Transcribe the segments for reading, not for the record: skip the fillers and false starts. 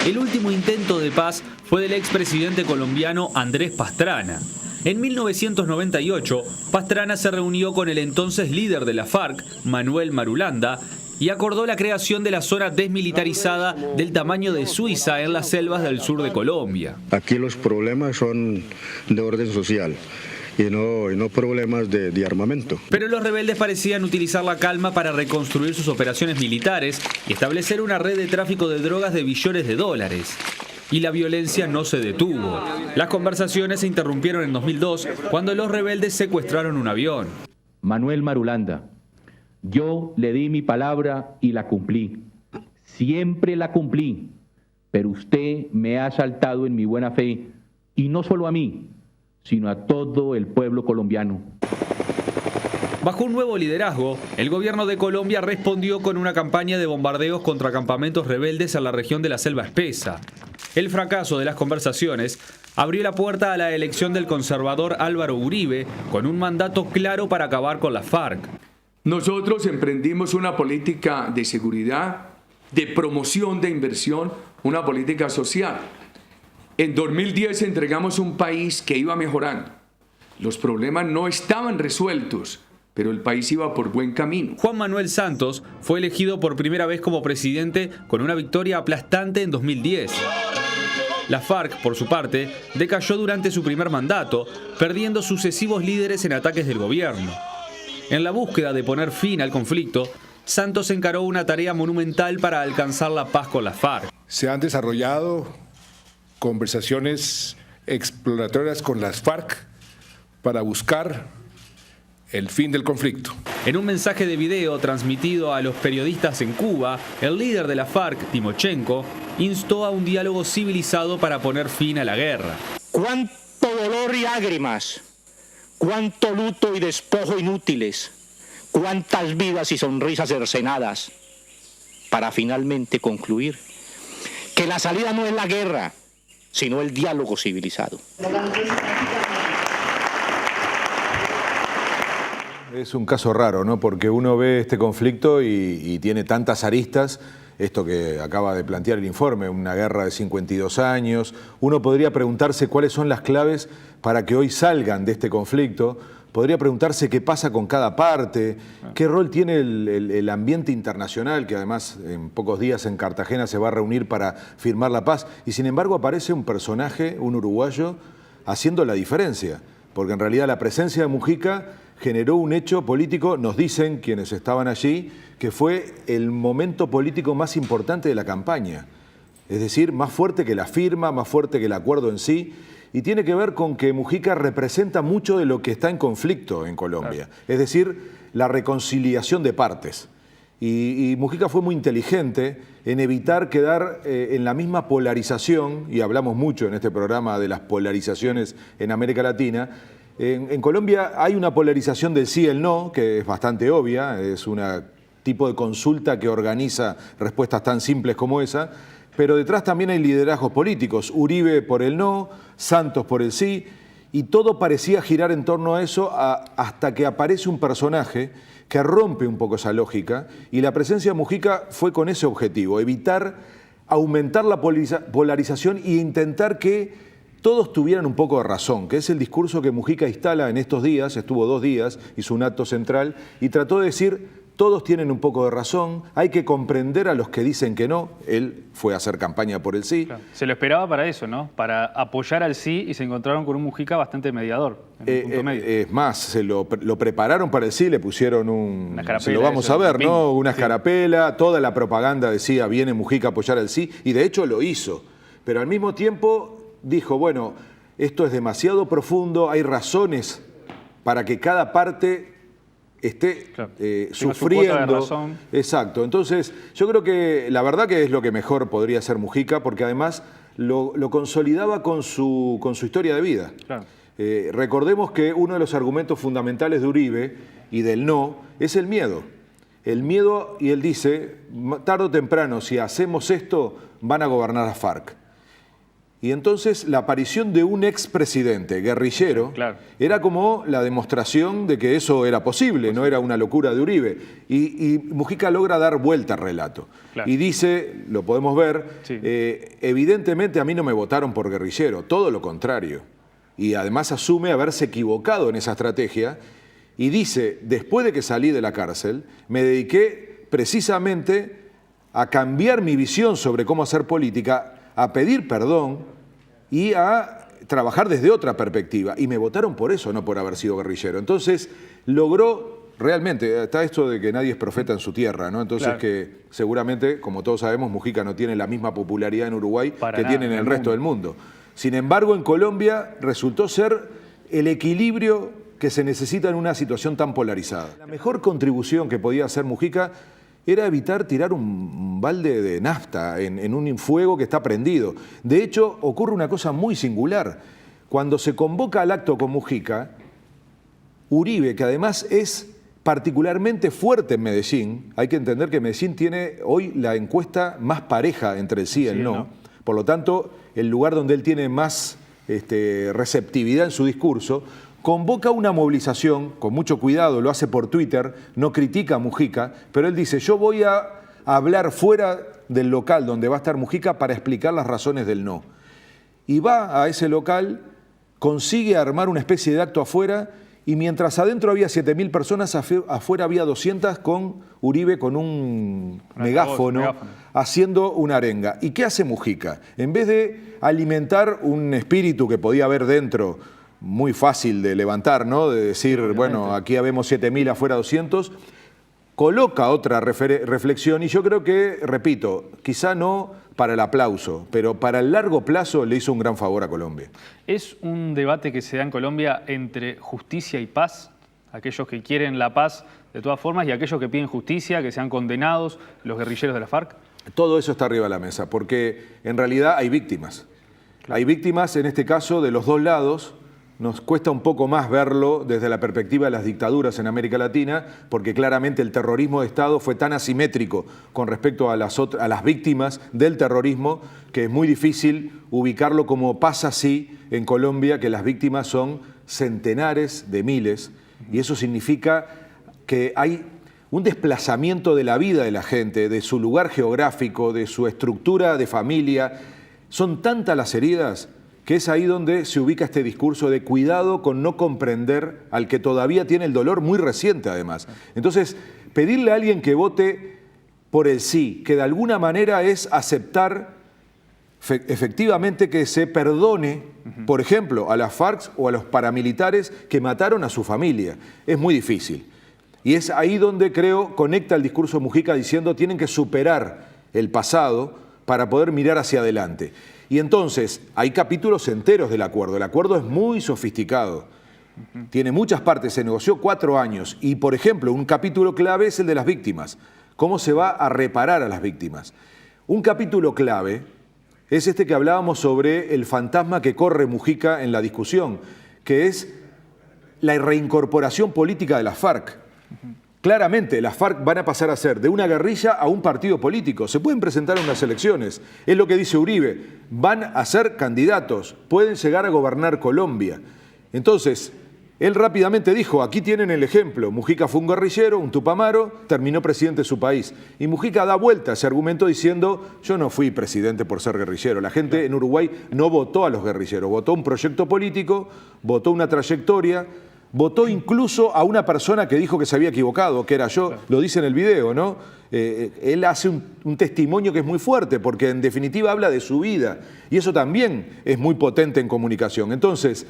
El último intento de paz fue del expresidente colombiano Andrés Pastrana. En 1998, Pastrana se reunió con el entonces líder de la FARC, Manuel Marulanda, y acordó la creación de la zona desmilitarizada del tamaño de Suiza en las selvas del sur de Colombia. Aquí los problemas son de orden social y no problemas de armamento. Pero los rebeldes parecían utilizar la calma para reconstruir sus operaciones militares y establecer una red de tráfico de drogas de billones de dólares. Y la violencia no se detuvo. Las conversaciones se interrumpieron en 2002 cuando los rebeldes secuestraron un avión. Manuel Marulanda, yo le di mi palabra y la cumplí. Siempre la cumplí, pero usted me ha asaltado en mi buena fe, y no solo a mí, sino a todo el pueblo colombiano. Bajo un nuevo liderazgo, el gobierno de Colombia respondió con una campaña de bombardeos contra campamentos rebeldes en la región de la Selva Espesa. El fracaso de las conversaciones abrió la puerta a la elección del conservador Álvaro Uribe con un mandato claro para acabar con la FARC. Nosotros emprendimos una política de seguridad, de promoción de inversión, una política social. En 2010 entregamos un país que iba mejorando. Los problemas no estaban resueltos, pero el país iba por buen camino. Juan Manuel Santos fue elegido por primera vez como presidente con una victoria aplastante en 2010. La FARC, por su parte, decayó durante su primer mandato, perdiendo sucesivos líderes en ataques del gobierno. En la búsqueda de poner fin al conflicto, Santos encaró una tarea monumental para alcanzar la paz con la FARC. Se han desarrollado conversaciones exploratorias con las FARC para buscar el fin del conflicto. En un mensaje de video transmitido a los periodistas en Cuba, el líder de la FARC, Timochenko, instó a un diálogo civilizado para poner fin a la guerra. ¡Cuánto dolor y lágrimas! ¡Cuánto luto y despojo inútiles! ¡Cuántas vidas y sonrisas cercenadas! Para finalmente concluir que la salida no es la guerra, sino el diálogo civilizado. Es un caso raro, ¿no? Porque uno ve este conflicto y tiene tantas aristas, esto que acaba de plantear el informe, una guerra de 52 años. Uno podría preguntarse cuáles son las claves para que hoy salgan de este conflicto. Podría preguntarse qué pasa con cada parte, qué rol tiene el ambiente internacional, que además en pocos días en Cartagena se va a reunir para firmar la paz. Y sin embargo aparece un personaje, un uruguayo, haciendo la diferencia. Porque en realidad la presencia de Mujica generó un hecho político, nos dicen quienes estaban allí, que fue el momento político más importante de la campaña. Es decir, más fuerte que la firma, más fuerte que el acuerdo en sí. Y tiene que ver con que Mujica representa mucho de lo que está en conflicto en Colombia. Es decir, la reconciliación de partes. Y Mujica fue muy inteligente en evitar quedar en la misma polarización, y hablamos mucho en este programa de las polarizaciones en América Latina. En Colombia hay una polarización del sí y el no, que es bastante obvia, es un tipo de consulta que organiza respuestas tan simples como esa, pero detrás también hay liderazgos políticos, Uribe por el no, Santos por el sí, y todo parecía girar en torno a eso hasta que aparece un personaje que rompe un poco esa lógica, y la presencia de Mujica fue con ese objetivo, evitar aumentar la polarización e intentar que todos tuvieran un poco de razón, que es el discurso que Mujica instala en estos días, estuvo 2 días, hizo un acto central, y trató de decir, todos tienen un poco de razón, hay que comprender a los que dicen que no. Él fue a hacer campaña por el sí. Claro. Se lo esperaba para eso, ¿no? Para apoyar al sí, y se encontraron con un Mujica bastante mediador, en el punto medio. Es más, se lo prepararon para el sí, le pusieron una escarapela, se lo vamos a ver, ¿no? Una escarapela, toda la propaganda decía, viene Mujica a apoyar al sí, y de hecho lo hizo. Pero al mismo tiempo dijo, bueno, esto es demasiado profundo, hay razones para que cada parte esté sufriendo. Exacto. Entonces, yo creo que la verdad que es lo que mejor podría hacer Mujica, porque además lo consolidaba con su historia de vida. Claro. Recordemos que uno de los argumentos fundamentales de Uribe y del no es el miedo. El miedo, y él dice, tarde o temprano, si hacemos esto, van a gobernar a FARC. Y entonces la aparición de un expresidente guerrillero Claro. era como la demostración de que eso era posible, no era una locura de Uribe. Y Mujica logra dar vuelta al relato. Claro. Y dice, lo podemos ver, Sí. evidentemente a mí no me votaron por guerrillero, todo lo contrario. Y además asume haberse equivocado en esa estrategia y dice, después de que salí de la cárcel, me dediqué precisamente a cambiar mi visión sobre cómo hacer política, a pedir perdón y a trabajar desde otra perspectiva. Y me votaron por eso, no por haber sido guerrillero. Entonces logró, realmente, está esto de que nadie es profeta en su tierra, ¿no? Entonces Claro. que seguramente, como todos sabemos, Mujica no tiene la misma popularidad en Uruguay Para que nada, tiene en en el el resto mundo. del mundo. Sin embargo, en Colombia resultó ser el equilibrio que se necesita en una situación tan polarizada. La mejor contribución que podía hacer Mujica era evitar tirar un balde de nafta en un fuego que está prendido. De hecho, ocurre una cosa muy singular. Cuando se convoca al acto con Mujica, Uribe, que además es particularmente fuerte en Medellín, hay que entender que Medellín tiene hoy la encuesta más pareja entre el sí y el no. Por lo tanto, el lugar donde él tiene más receptividad en su discurso, convoca una movilización, con mucho cuidado, lo hace por Twitter, no critica a Mujica, pero él dice, yo voy a hablar fuera del local donde va a estar Mujica para explicar las razones del no. Y va a ese local, consigue armar una especie de acto afuera, y mientras adentro había 7.000 personas, afuera había 200 con Uribe con un megáfono haciendo una arenga. ¿Y qué hace Mujica? En vez de alimentar un espíritu que podía haber dentro, muy fácil de levantar, ¿no? De decir, bueno, aquí habemos 7.000, afuera 200, coloca otra reflexión y yo creo que, repito, quizá no para el aplauso, pero para el largo plazo le hizo un gran favor a Colombia. ¿Es un debate que se da en Colombia entre justicia y paz? Aquellos que quieren la paz de todas formas y aquellos que piden justicia, que sean condenados, los guerrilleros de la FARC. Todo eso está arriba de la mesa, porque en realidad hay víctimas. Claro. Hay víctimas, en este caso, de los dos lados. Nos cuesta un poco más verlo desde la perspectiva de las dictaduras en América Latina, porque claramente el terrorismo de Estado fue tan asimétrico con respecto a las víctimas del terrorismo, que es muy difícil ubicarlo como pasa así en Colombia, que las víctimas son centenares de miles, y eso significa que hay un desplazamiento de la vida de la gente, de su lugar geográfico, de su estructura de familia. Son tantas las heridas que es ahí donde se ubica este discurso de cuidado con no comprender al que todavía tiene el dolor muy reciente además. Entonces, pedirle a alguien que vote por el sí, que de alguna manera es aceptar efectivamente que se perdone, por ejemplo, a las FARC o a los paramilitares que mataron a su familia, es muy difícil. Y es ahí donde creo conecta el discurso de Mujica diciendo tienen que superar el pasado para poder mirar hacia adelante. Y entonces hay capítulos enteros del acuerdo. El acuerdo es muy sofisticado. Tiene muchas partes, se negoció 4 años. Y, por ejemplo, un capítulo clave es el de las víctimas. ¿Cómo se va a reparar a las víctimas? Un capítulo clave es este que hablábamos sobre el fantasma que corre Mujica en la discusión, que es la reincorporación política de las FARC. Claramente, las FARC van a pasar a ser de una guerrilla a un partido político. Se pueden presentar en unas elecciones. Es lo que dice Uribe. Van a ser candidatos. Pueden llegar a gobernar Colombia. Entonces, él rápidamente dijo, aquí tienen el ejemplo. Mujica fue un guerrillero, un tupamaro, terminó presidente de su país. Y Mujica da vuelta a ese argumento diciendo, yo no fui presidente por ser guerrillero. La gente en Uruguay no votó a los guerrilleros. Votó un proyecto político, votó una trayectoria, votó incluso a una persona que dijo que se había equivocado, que era yo, lo dice en el video, ¿no? Él hace un testimonio que es muy fuerte, porque en definitiva habla de su vida, y eso también es muy potente en comunicación. Entonces,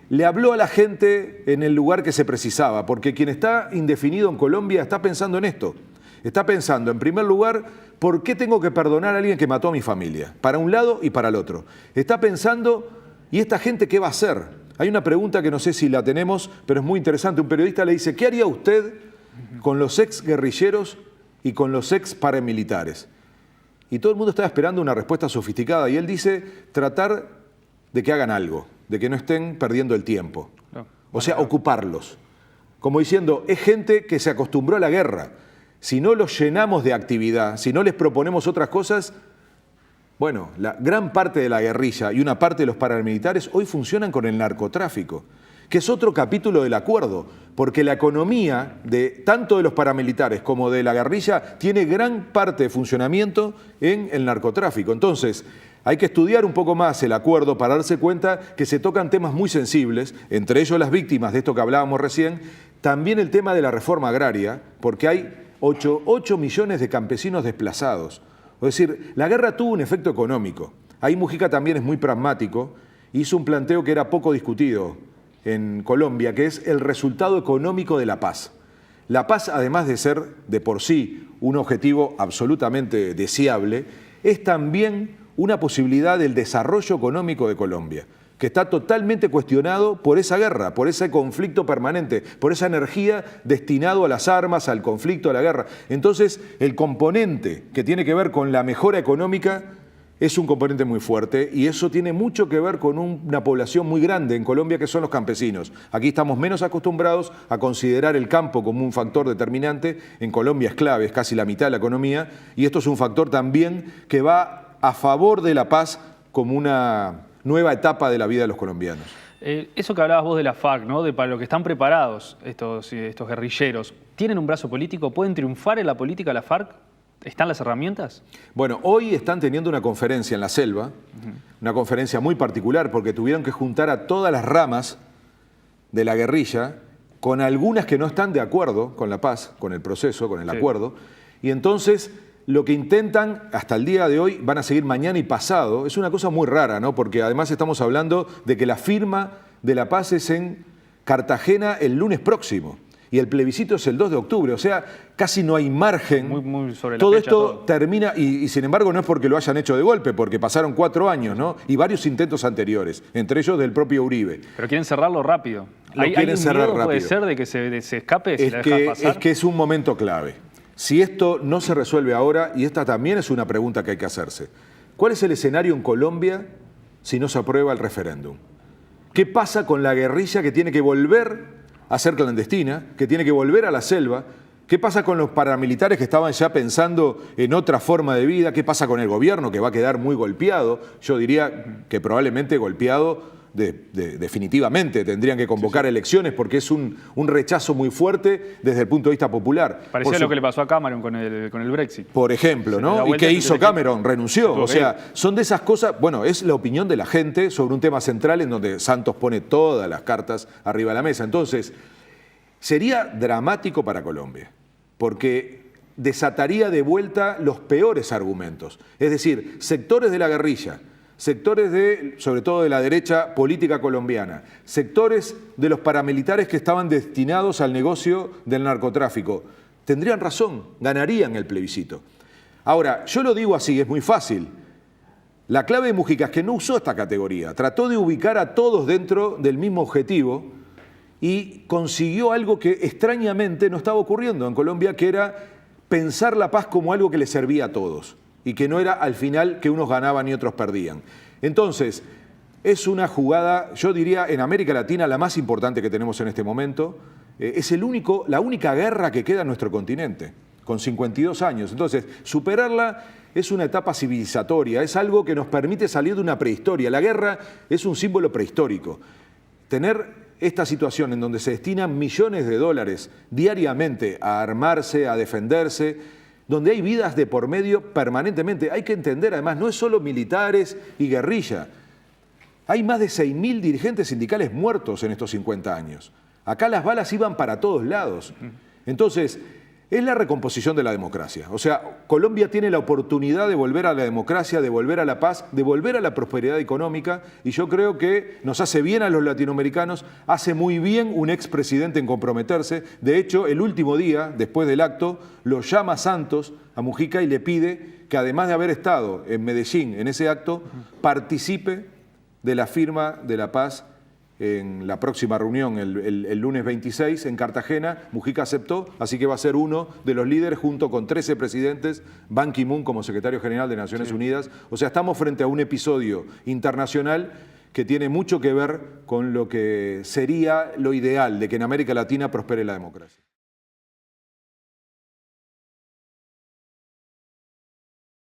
le habló a la gente en el lugar que se precisaba, porque quien está indefinido en Colombia está pensando en esto. Está pensando, en primer lugar, ¿por qué tengo que perdonar a alguien que mató a mi familia? Para un lado y para el otro. Está pensando, ¿y esta gente qué va a hacer? Hay una pregunta que no sé si la tenemos, pero es muy interesante. Un periodista le dice, ¿qué haría usted con los ex guerrilleros y con los ex paramilitares? Y todo el mundo estaba esperando una respuesta sofisticada. Y él dice, tratar de que hagan algo, de que no estén perdiendo el tiempo. O sea, ocuparlos. Como diciendo, es gente que se acostumbró a la guerra. Si no los llenamos de actividad, si no les proponemos otras cosas, Bueno, la gran parte de la guerrilla y una parte de los paramilitares hoy funcionan con el narcotráfico, que es otro capítulo del acuerdo, porque la economía de tanto de los paramilitares como de la guerrilla tiene gran parte de funcionamiento en el narcotráfico. Entonces, hay que estudiar un poco más el acuerdo para darse cuenta que se tocan temas muy sensibles, entre ellos las víctimas de esto que hablábamos recién, también el tema de la reforma agraria, porque hay 8 millones de campesinos desplazados. Es decir, la guerra tuvo un efecto económico. Ahí Mujica también es muy pragmático, hizo un planteo que era poco discutido en Colombia, que es el resultado económico de la paz. La paz, además de ser de por sí un objetivo absolutamente deseable, es también una posibilidad del desarrollo económico de Colombia, que está totalmente cuestionado por esa guerra, por ese conflicto permanente, por esa energía destinado a las armas, al conflicto, a la guerra. Entonces, el componente que tiene que ver con la mejora económica es un componente muy fuerte y eso tiene mucho que ver con una población muy grande en Colombia que son los campesinos. Aquí estamos menos acostumbrados a considerar el campo como un factor determinante. En Colombia es clave, es casi la mitad de la economía y esto es un factor también que va a favor de la paz como una nueva etapa de la vida de los colombianos. Eso que hablabas vos de la FARC, ¿no? Para lo que están preparados estos guerrilleros, ¿tienen un brazo político? ¿Pueden triunfar en la política la FARC? ¿Están las herramientas? Bueno, hoy están teniendo una conferencia en la selva, una conferencia muy particular porque tuvieron que juntar a todas las ramas de la guerrilla, con algunas que no están de acuerdo con la paz, con el proceso, con el acuerdo, y entonces lo que intentan hasta el día de hoy, van a seguir mañana y pasado, es una cosa muy rara, ¿no? Porque además estamos hablando de que la firma de la paz es en Cartagena el lunes próximo y el plebiscito es el 2 de octubre, o sea, casi no hay margen. Muy sobre la todo fecha, esto termina, y sin embargo no es porque lo hayan hecho de golpe, porque pasaron 4 años, ¿no? Y varios intentos anteriores, entre ellos del propio Uribe. Pero quieren cerrarlo rápido. Quieren cerrar rápido. ¿Puede ser de que se escape si la dejan pasar? Es que es un momento clave. Si esto no se resuelve ahora, y esta también es una pregunta que hay que hacerse, ¿cuál es el escenario en Colombia si no se aprueba el referéndum? ¿Qué pasa con la guerrilla que tiene que volver a ser clandestina, que tiene que volver a la selva? ¿Qué pasa con los paramilitares que estaban ya pensando en otra forma de vida? ¿Qué pasa con el gobierno que va a quedar muy golpeado? Yo diría que probablemente golpeado definitivamente. Tendrían que convocar elecciones porque es un rechazo muy fuerte desde el punto de vista popular. Parecía lo que le pasó a Cameron con el Brexit. Por ejemplo, ¿no? ¿Y qué hizo Cameron? Renunció. O sea, son de esas cosas, bueno, es la opinión de la gente sobre un tema central en donde Santos pone todas las cartas arriba de la mesa. Entonces, sería dramático para Colombia, porque desataría de vuelta los peores argumentos. Es decir, sectores de la guerrilla, sectores sobre todo de la derecha política colombiana, sectores de los paramilitares que estaban destinados al negocio del narcotráfico, tendrían razón, ganarían el plebiscito. Ahora, yo lo digo así, es muy fácil. La clave de Mujica es que no usó esta categoría, trató de ubicar a todos dentro del mismo objetivo y consiguió algo que extrañamente no estaba ocurriendo en Colombia, que era pensar la paz como algo que le servía a todos y que no era al final que unos ganaban y otros perdían. Entonces, es una jugada, yo diría, en América Latina la más importante que tenemos en este momento. Es la única guerra que queda en nuestro continente, con 52 años. Entonces, superarla es una etapa civilizatoria, es algo que nos permite salir de una prehistoria. La guerra es un símbolo prehistórico. Tener esta situación en donde se destinan millones de dólares diariamente a armarse, a defenderse, donde hay vidas de por medio permanentemente. Hay que entender, además, no es solo militares y guerrilla. Hay más de 6.000 dirigentes sindicales muertos en estos 50 años. Acá las balas iban para todos lados. Entonces, es la recomposición de la democracia. O sea, Colombia tiene la oportunidad de volver a la democracia, de volver a la paz, de volver a la prosperidad económica, y yo creo que nos hace bien a los latinoamericanos, hace muy bien un expresidente en comprometerse. De hecho, el último día, después del acto, lo llama Santos a Mujica y le pide que, además de haber estado en Medellín en ese acto, participe de la firma de la paz en la próxima reunión, el lunes 26, en Cartagena. Mujica aceptó, así que va a ser uno de los líderes junto con 13 presidentes, Ban Ki-moon como secretario general de Naciones Unidas. O sea, estamos frente a un episodio internacional que tiene mucho que ver con lo que sería lo ideal de que en América Latina prospere la democracia.